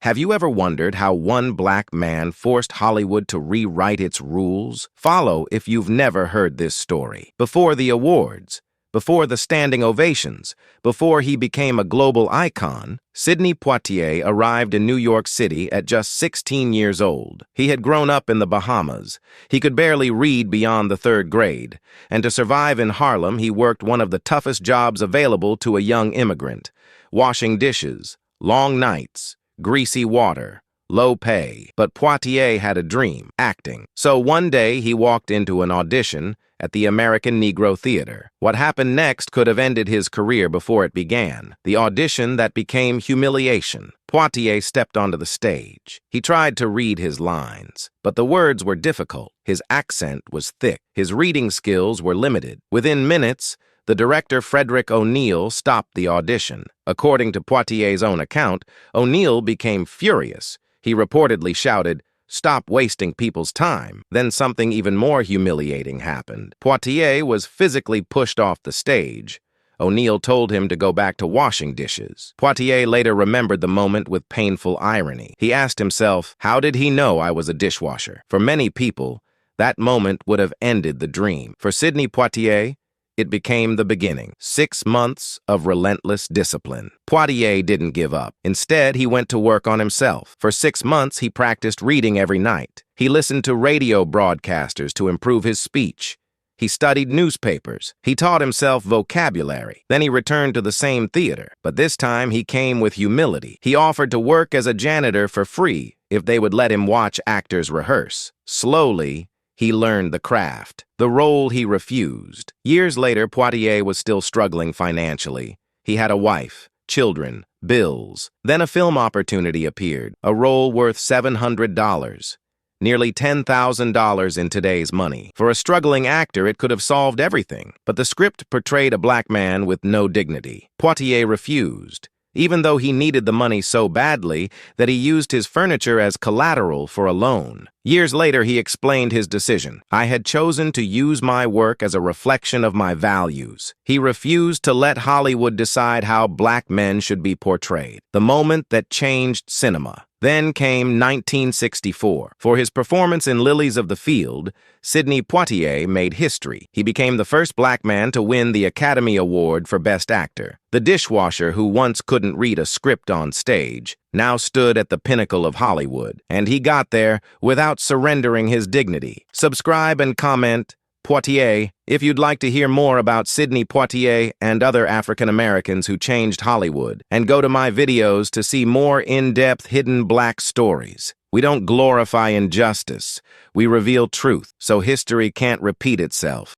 Have you ever wondered how one black man forced Hollywood to rewrite its rules? Follow if you've never heard this story. Before the awards, before the standing ovations, before he became a global icon, Sidney Poitier arrived in New York City at just 16 years old. He had grown up in the Bahamas. He could barely read beyond the third grade, and to survive in Harlem, he worked one of the toughest jobs available to a young immigrant: washing dishes, long nights, greasy water, low pay. But Poitier had a dream: acting. So one day he walked into an audition at the American Negro Theater. What happened next could have ended his career before it began. The audition that became humiliation. Poitier stepped onto the stage. He tried to read his lines, but the words were difficult. His accent was thick. His reading skills were limited. Within minutes, the director, Frederick O'Neill, stopped the audition. According to Poitier's own account, O'Neill became furious. He reportedly shouted, "Stop wasting people's time." Then something even more humiliating happened. Poitier was physically pushed off the stage. O'Neill told him to go back to washing dishes. Poitier later remembered the moment with painful irony. He asked himself, how did he know I was a dishwasher? For many people, that moment would have ended the dream. For Sidney Poitier, it became the beginning. 6 months of relentless discipline. Poitier didn't give up. Instead, he went to work on himself. For 6 months, he practiced reading every night. He listened to radio broadcasters to improve his speech. He studied newspapers. He taught himself vocabulary. Then he returned to the same theater. But this time, he came with humility. He offered to work as a janitor for free if they would let him watch actors rehearse. Slowly, he learned the craft, the role he refused. Years later, Poitier was still struggling financially. He had a wife, children, bills. Then a film opportunity appeared, a role worth $700, nearly $10,000 in today's money. For a struggling actor, it could have solved everything. But the script portrayed a black man with no dignity. Poitier refused, even though he needed the money so badly that he used his furniture as collateral for a loan. Years later, he explained his decision. I had chosen to use my work as a reflection of my values. He refused to let Hollywood decide how black men should be portrayed. The moment that changed cinema. Then came 1964. For his performance in Lilies of the Field, Sidney Poitier made history. He became the first black man to win the Academy Award for Best Actor. The dishwasher who once couldn't read a script on stage now stood at the pinnacle of Hollywood, and he got there without surrendering his dignity. Subscribe and comment Poitier if you'd like to hear more about Sidney Poitier and other African Americans who changed Hollywood, and go to my videos to see more in-depth hidden black stories. We don't glorify injustice, we reveal truth, so history can't repeat itself.